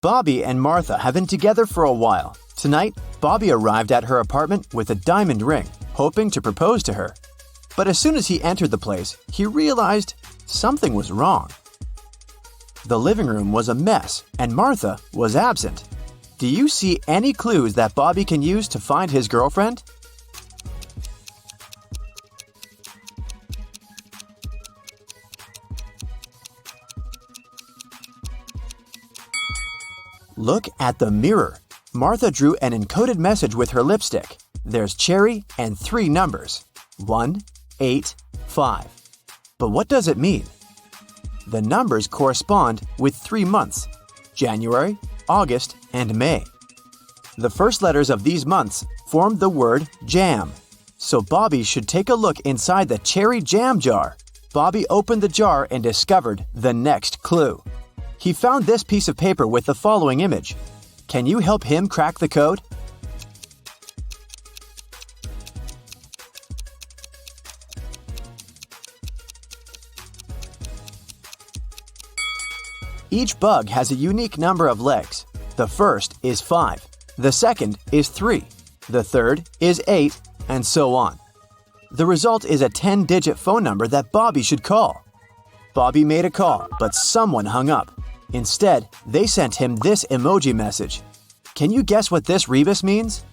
Bobby and Martha have been together for a while. Tonight, Bobby arrived at her apartment with a diamond ring, hoping to propose to her. But as soon as he entered the place, he realized something was wrong. The living room was a mess, and Martha was absent. Do you see any clues that Bobby can use to find his girlfriend? Look at the mirror. Martha drew an encoded message with her lipstick. There's cherry and 3 numbers. 1, 8, 5. But what does it mean? The numbers correspond with 3 months: January, August, and May. The first letters of these months form the word jam. So Bobby should take a look inside the cherry jam jar. Bobby opened the jar and discovered the next clue. He found this piece of paper with the following image. Can you help him crack the code? Each bug has a unique number of legs. The first is 5, the second is 3, the third is 8, and so on. The result is a 10-digit phone number that Bobby should call. Bobby made a call, but someone hung up. Instead, they sent him this emoji message. Can you guess what this rebus means?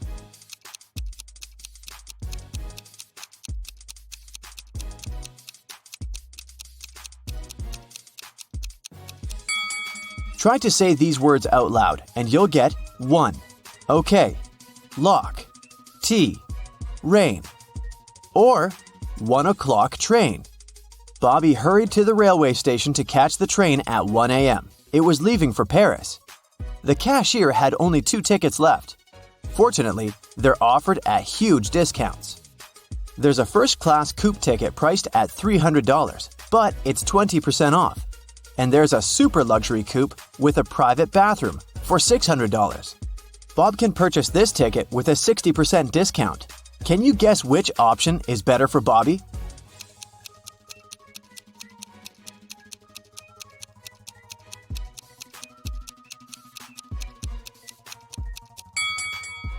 Try to say these words out loud, and you'll get 1. Okay, lock, tea, rain, or 1 o'clock train. Bobby hurried to the railway station to catch the train at 1 a.m. It was leaving for Paris. The cashier had only 2 tickets left. Fortunately, they're offered at huge discounts. There's a first-class coupe ticket priced at $300, but it's 20% off. And there's a super luxury coupe with a private bathroom for $600. Bob can purchase this ticket with a 60% discount. Can you guess which option is better for Bobby?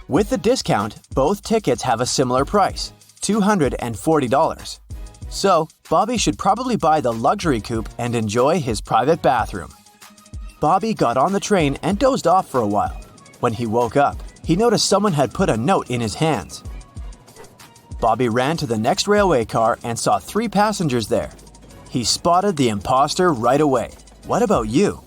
With the discount, both tickets have a similar price, $240. So, Bobby should probably buy the luxury coupe and enjoy his private bathroom. Bobby got on the train and dozed off for a while. When he woke up, he noticed someone had put a note in his hands. Bobby ran to the next railway car and saw 3 passengers there. He spotted the impostor right away. What about you?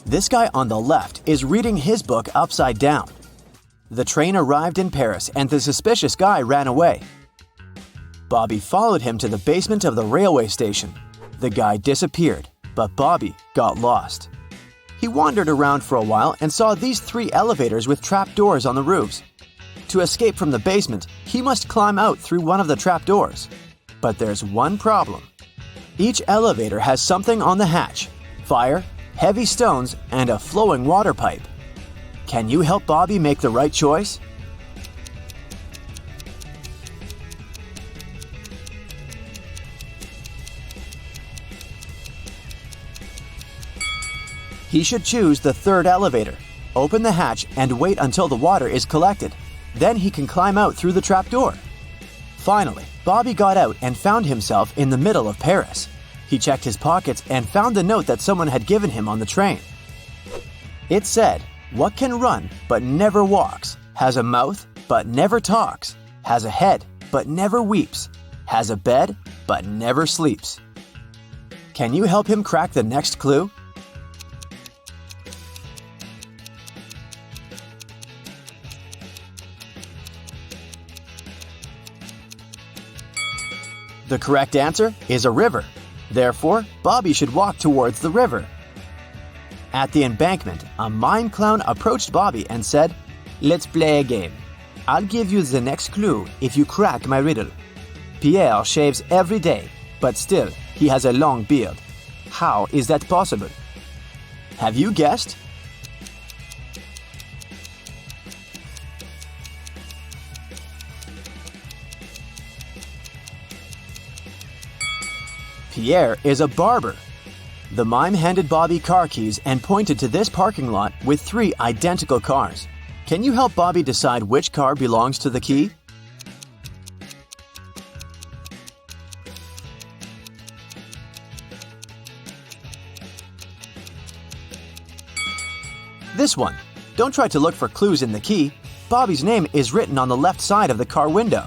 This guy on the left is reading his book upside down. The train arrived in Paris and the suspicious guy ran away. Bobby followed him to the basement of the railway station. The guy disappeared, but Bobby got lost. He wandered around for a while and saw these 3 elevators with trapdoors on the roofs. To escape from the basement, he must climb out through one of the trapdoors. But there's one problem. Each elevator has something on the hatch: fire, heavy stones, and a flowing water pipe. Can you help Bobby make the right choice? He should choose the 3rd elevator, open the hatch, and wait until the water is collected. Then he can climb out through the trapdoor. Finally, Bobby got out and found himself in the middle of Paris. He checked his pockets and found the note that someone had given him on the train. It said, "What can run but never walks, has a mouth but never talks, has a head but never weeps, has a bed but never sleeps." Can you help him crack the next clue? The correct answer is a river. Therefore, Bobby should walk towards the river. At the embankment, a mime clown approached Bobby and said, "Let's play a game. I'll give you the next clue if you crack my riddle. Pierre shaves every day, but still, he has a long beard. How is that possible?" Have you guessed? Pierre is a barber. The mime handed Bobby car keys and pointed to this parking lot with 3 identical cars. Can you help Bobby decide which car belongs to the key? This one. Don't try to look for clues in the key. Bobby's name is written on the left side of the car window.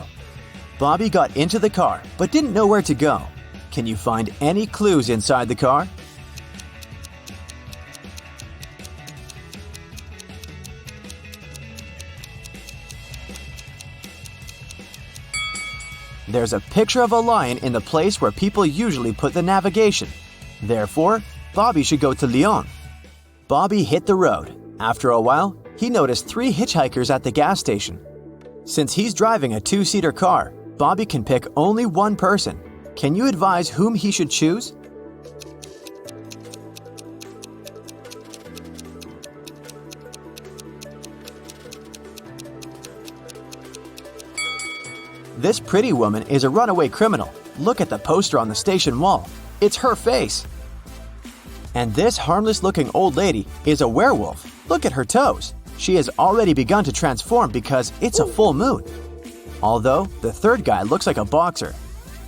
Bobby got into the car but didn't know where to go. Can you find any clues inside the car? There's a picture of a lion in the place where people usually put the navigation. Therefore, Bobby should go to Lyon. Bobby hit the road. After a while, he noticed 3 hitchhikers at the gas station. Since he's driving a 2-seater car, Bobby can pick only one person. Can you advise whom he should choose? This pretty woman is a runaway criminal. Look at the poster on the station wall. It's her face. And this harmless-looking old lady is a werewolf. Look at her toes. She has already begun to transform because it's a full moon. Although, the third guy looks like a boxer.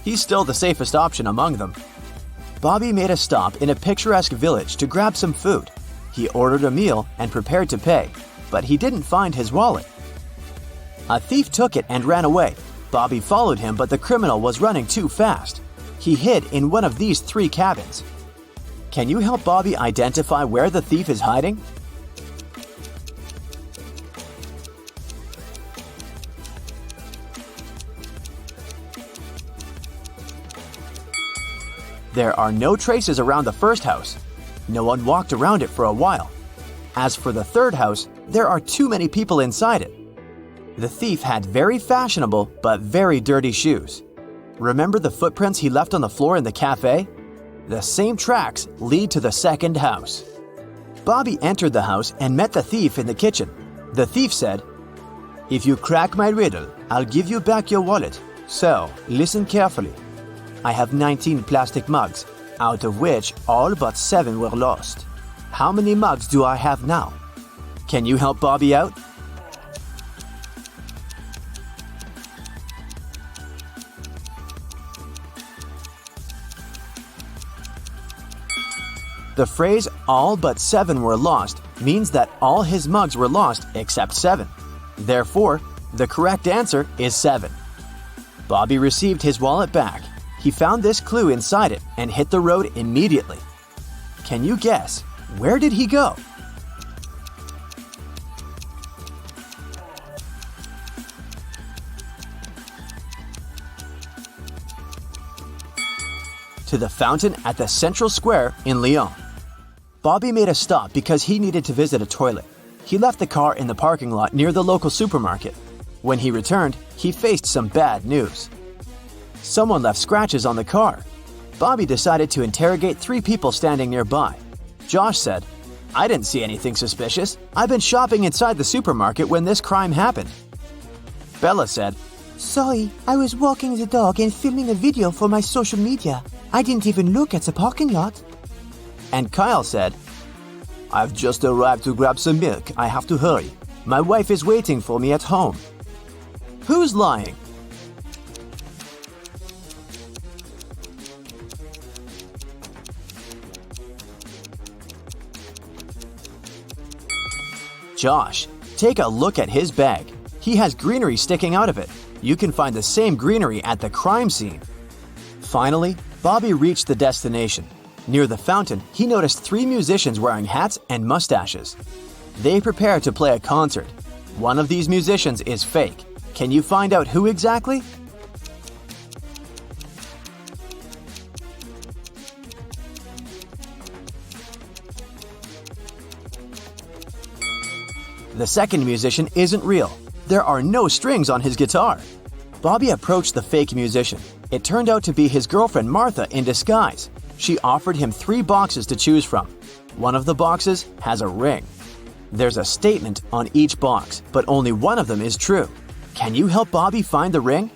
He's still the safest option among them. Bobby made a stop in a picturesque village to grab some food. He ordered a meal and prepared to pay, but he didn't find his wallet. A thief took it and ran away. Bobby followed him, but the criminal was running too fast. He hid in one of these 3 cabins. Can you help Bobby identify where the thief is hiding? There are no traces around the first house. No one walked around it for a while. As for the third house, there are too many people inside it. The thief had very fashionable but very dirty shoes. Remember the footprints he left on the floor in the cafe? The same tracks lead to the second house. Bobby entered the house and met the thief in the kitchen. The thief said, "If you crack my riddle, I'll give you back your wallet. So, listen carefully. I have 19 plastic mugs, out of which all but 7 were lost. How many mugs do I have now? Can you help Bobby out?" The phrase "all but 7 were lost" means that all his mugs were lost except 7. Therefore, the correct answer is 7. Bobby received his wallet back. He found this clue inside it and hit the road immediately. Can you guess, where did he go? To the fountain at the central square in Lyon. Bobby made a stop because he needed to visit a toilet. He left the car in the parking lot near the local supermarket. When he returned, he faced some bad news. Someone left scratches on the car. Bobby decided to interrogate 3 people standing nearby. Josh said, "I didn't see anything suspicious. I've been shopping inside the supermarket when this crime happened." Bella said, "Sorry, I was walking the dog and filming a video for my social media. I didn't even look at the parking lot." And Kyle said, "I've just arrived to grab some milk. I have to hurry. My wife is waiting for me at home." Who's lying? Josh. Take a look at his bag. He has greenery sticking out of it. You can find the same greenery at the crime scene. Finally, Bobby reached the destination. Near the fountain, he noticed 3 musicians wearing hats and mustaches. They prepare to play a concert. One of these musicians is fake. Can you find out who exactly? The second musician isn't real. There are no strings on his guitar. Bobby approached the fake musician. It turned out to be his girlfriend Martha in disguise. She offered him 3 boxes to choose from. One of the boxes has a ring. There's a statement on each box, but only one of them is true. Can you help Bobby find the ring?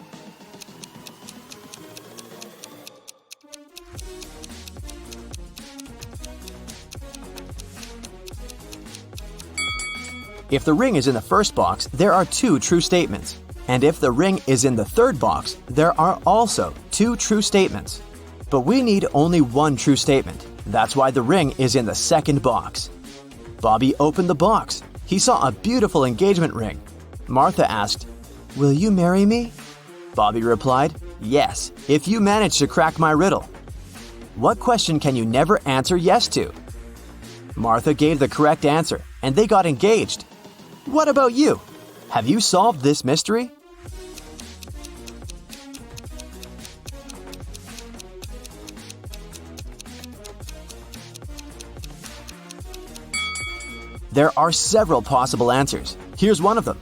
If the ring is in the first box, there are 2 true statements. And if the ring is in the third box, there are also 2 true statements. But we need only 1 true statement. That's why the ring is in the second box. Bobby opened the box. He saw a beautiful engagement ring. Martha asked, Will you marry me? Bobby replied, Yes, if you manage to crack my riddle. What question can you never answer yes to? Martha gave the correct answer, and they got engaged. What about you? Have you solved this mystery? There are several possible answers. Here's one of them.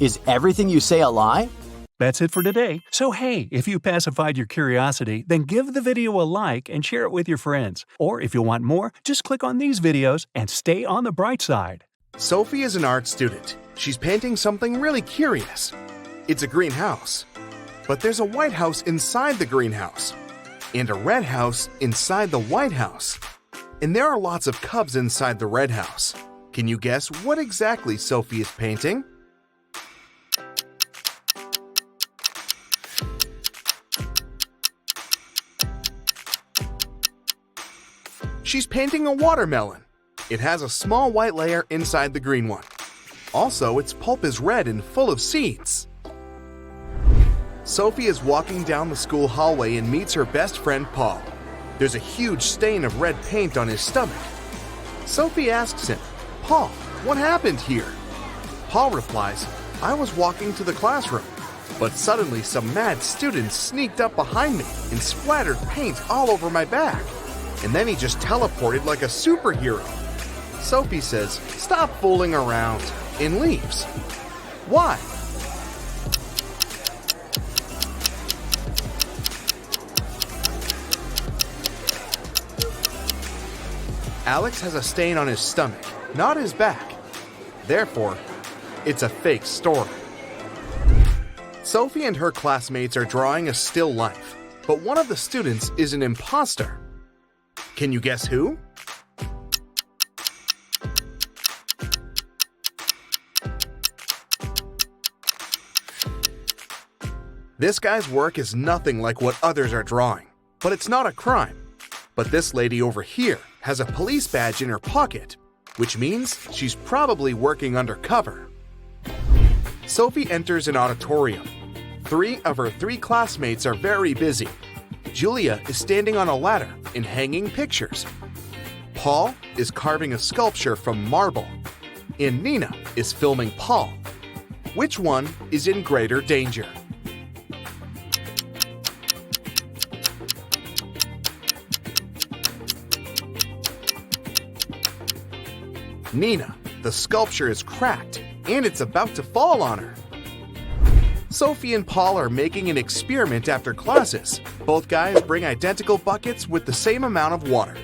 Is everything you say a lie? That's it for today. So hey, if you pacified your curiosity, then give the video a like and share it with your friends. Or if you want more, just click on these videos and stay on the bright side. Sophie is an art student. She's painting something really curious. It's a greenhouse. But there's a white house inside the greenhouse. And a red house inside the white house. And there are lots of cubs inside the red house. Can you guess what exactly Sophie is painting? She's painting a watermelon. It has a small white layer inside the green one. Also, its pulp is red and full of seeds. Sophie is walking down the school hallway and meets her best friend Paul. There's a huge stain of red paint on his stomach. Sophie asks him, Paul, what happened here? Paul replies, I was walking to the classroom, but suddenly some mad students sneaked up behind me and splattered paint all over my back. And then he just teleported like a superhero. Sophie says, stop fooling around, and leaves. Why? Alex has a stain on his stomach, not his back. Therefore, it's a fake story. Sophie and her classmates are drawing a still life, but one of the students is an impostor. Can you guess who? This guy's work is nothing like what others are drawing, but it's not a crime. But this lady over here has a police badge in her pocket, which means she's probably working undercover. Sophie enters an auditorium. 3 of her 3 classmates are very busy. Julia is standing on a ladder and hanging pictures. Paul is carving a sculpture from marble. And Nina is filming Paul. Which one is in greater danger? Nina, the sculpture is cracked and it's about to fall on her. Sophie and Paul are making an experiment after classes. Both guys bring identical buckets with the same amount of water.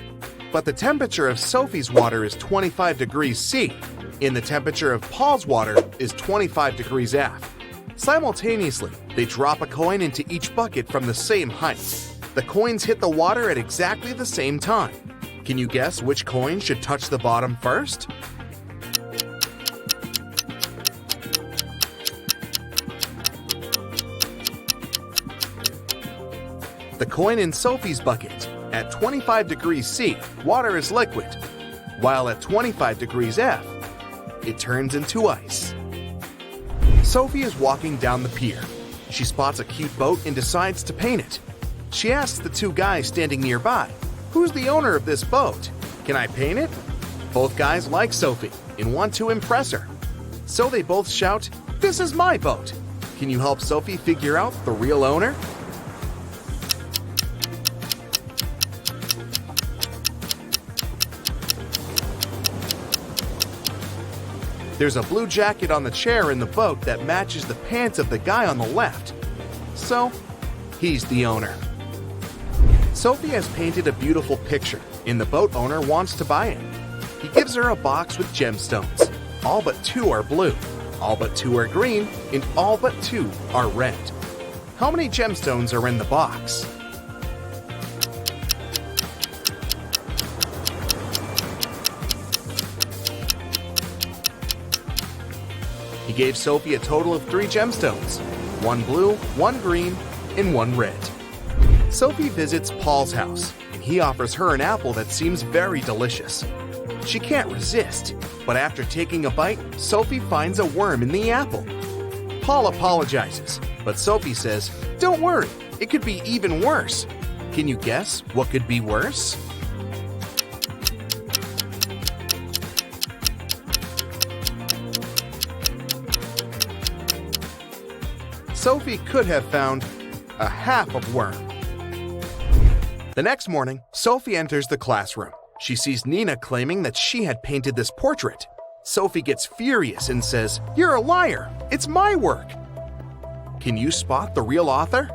But the temperature of Sophie's water is 25 degrees C, and the temperature of Paul's water is 25 degrees F. Simultaneously, they drop a coin into each bucket from the same height. The coins hit the water at exactly the same time. Can you guess which coin should touch the bottom first? The coin in Sophie's bucket. At 25 degrees C, water is liquid, while at 25 degrees F, it turns into ice. Sophie is walking down the pier. She spots a cute boat and decides to paint it. She asks the 2 guys standing nearby, "Who's the owner of this boat? Can I paint it?" Both guys like Sophie and want to impress her. So they both shout, "This is my boat. Can you help Sophie figure out the real owner?" There's a blue jacket on the chair in the boat that matches the pants of the guy on the left. So, he's the owner. Sophie has painted a beautiful picture, and the boat owner wants to buy it. He gives her a box with gemstones. All but 2 are blue, all but 2 are green, and all but 2 are red. How many gemstones are in the box? He gave Sophie a total of 3 gemstones, 1 blue, 1 green, and 1 red. Sophie visits Paul's house, and he offers her an apple that seems very delicious. She can't resist, but after taking a bite, Sophie finds a worm in the apple. Paul apologizes, but Sophie says, "Don't worry, it could be even worse." Can you guess what could be worse? Sophie could have found a half of worm. The next morning, Sophie enters the classroom. She sees Nina claiming that she had painted this portrait. Sophie gets furious and says, "You're a liar! It's my work!" Can you spot the real author?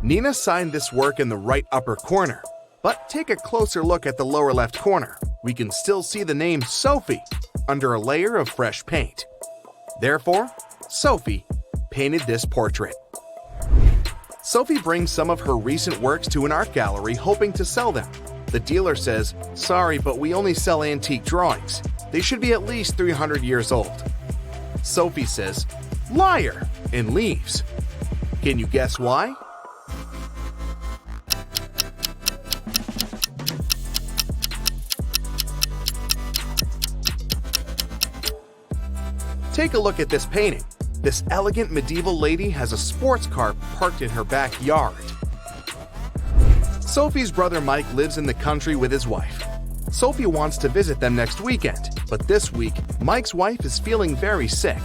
Nina signed this work in the right upper corner, but take a closer look at the lower left corner. We can still see the name Sophie under a layer of fresh paint. Therefore, Sophie painted this portrait. Sophie brings some of her recent works to an art gallery hoping to sell them. The dealer says, "Sorry, but we only sell antique drawings. They should be at least 300 years old." Sophie says, "Liar," and leaves. Can you guess why? Take a look at this painting. This elegant medieval lady has a sports car parked in her backyard. Sophie's brother Mike lives in the country with his wife. Sophie wants to visit them next weekend, but this week, Mike's wife is feeling very sick.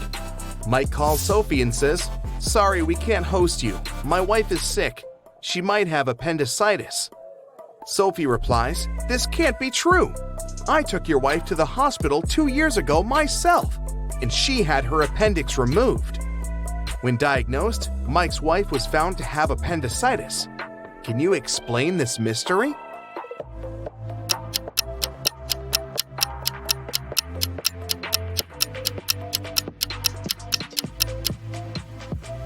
Mike calls Sophie and says, "Sorry, we can't host you. My wife is sick. She might have appendicitis." Sophie replies, "This can't be true. I took your wife to the hospital 2 years ago myself, and she had her appendix removed." When diagnosed, Mike's wife was found to have appendicitis. Can you explain this mystery?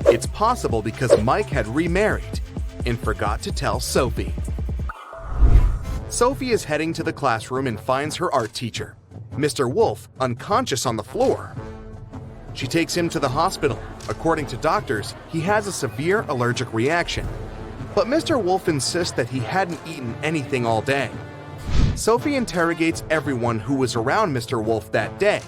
It's possible because Mike had remarried and forgot to tell Sophie. Sophie is heading to the classroom and finds her art teacher, Mr. Wolf, unconscious on the floor. She takes him to the hospital. According to doctors, he has a severe allergic reaction. But Mr. Wolf insists that he hadn't eaten anything all day. Sophie interrogates everyone who was around Mr. Wolf that day.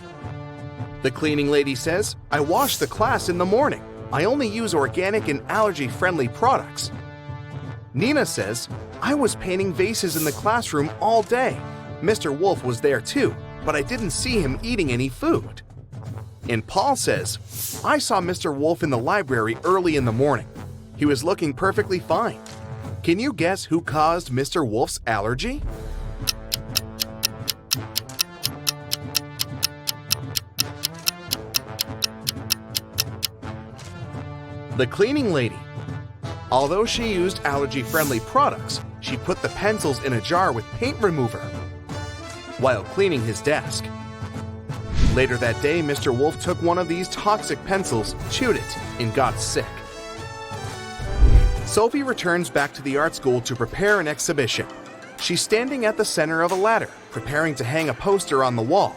The cleaning lady says, "I wash the class in the morning. I only use organic and allergy-friendly products." Nina says, "I was painting vases in the classroom all day. Mr. Wolf was there too, but I didn't see him eating any food." And Paul says, "I saw Mr. Wolf in the library early in the morning. He was looking perfectly fine." Can you guess who caused Mr. Wolf's allergy? The cleaning lady. Although she used allergy-friendly products, she put the pencils in a jar with paint remover while cleaning his desk. Later that day, Mr. Wolf took one of these toxic pencils, chewed it, and got sick. Sophie returns back to the art school to prepare an exhibition. She's standing at the center of a ladder, preparing to hang a poster on the wall.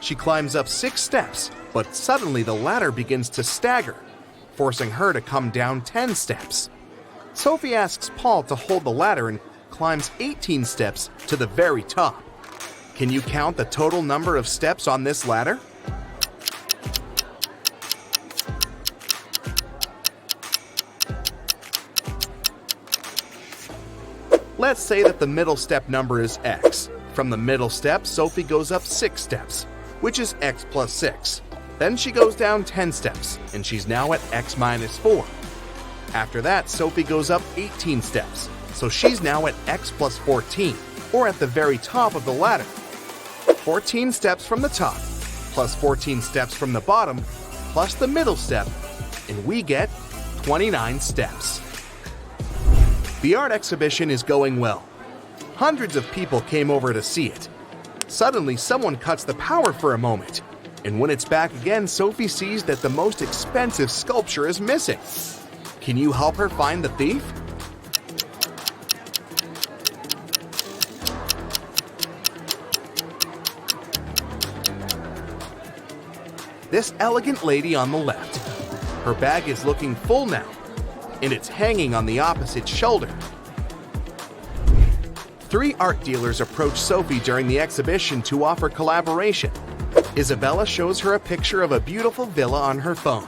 She climbs up 6 steps, but suddenly the ladder begins to stagger, forcing her to come down 10 steps. Sophie asks Paul to hold the ladder and climbs 18 steps to the very top. Can you count the total number of steps on this ladder? Let's say that the middle step number is x. From the middle step, Sophie goes up 6 steps, which is x plus 6. Then she goes down 10 steps, and she's now at x minus 4. After that, Sophie goes up 18 steps, so she's now at x plus 14, or at the very top of the ladder. 14 steps from the top, plus 14 steps from the bottom, plus the middle step, and we get 29 steps. The art exhibition is going well. Hundreds of people came over to see it. Suddenly, someone cuts the power for a moment, and when it's back again, Sophie sees that the most expensive sculpture is missing. Can you help her find the thief? this elegant lady on the left. Her bag is looking full now, and it's hanging on the opposite shoulder. 3 art dealers approach Sophie during the exhibition to offer collaboration. Isabella shows her a picture of a beautiful villa on her phone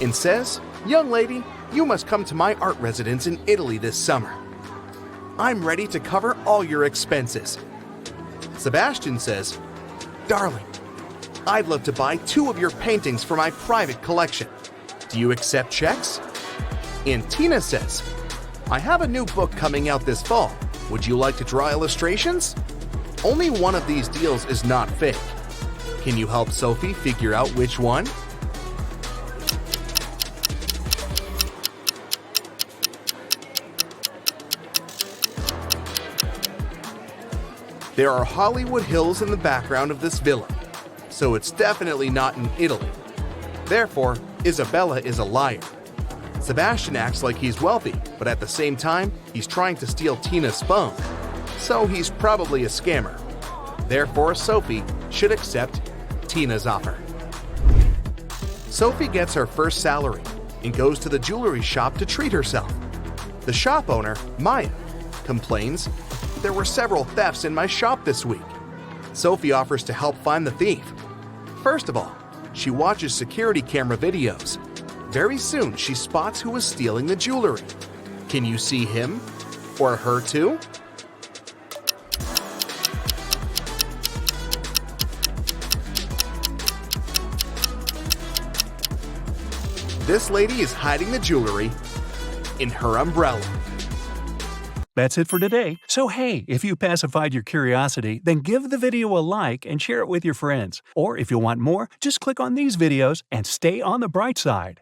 and says, "Young lady, you must come to my art residence in Italy this summer. I'm ready to cover all your expenses." Sebastian says, "Darling, I'd love to buy 2 of your paintings for my private collection. Do you accept checks?" And Tina says, "I have a new book coming out this fall. Would you like to draw illustrations?" Only one of these deals is not fake. Can you help Sophie figure out which one? There are Hollywood Hills in the background of this villa, so it's definitely not in Italy. Therefore, Isabella is a liar. Sebastian acts like he's wealthy, but at the same time, he's trying to steal Tina's phone, so he's probably a scammer. Therefore, Sophie should accept Tina's offer. Sophie gets her first salary and goes to the jewelry shop to treat herself. The shop owner, Maya, complains, "There were several thefts in my shop this week." Sophie offers to help find the thief. First of all, she watches security camera videos. Very soon, she spots who is stealing the jewelry. Can you see him? Or her too? This lady is hiding the jewelry in her umbrella. That's it for today. So hey, if you pacified your curiosity, then give the video a like and share it with your friends. Or if you want more, just click on these videos and stay on the bright side.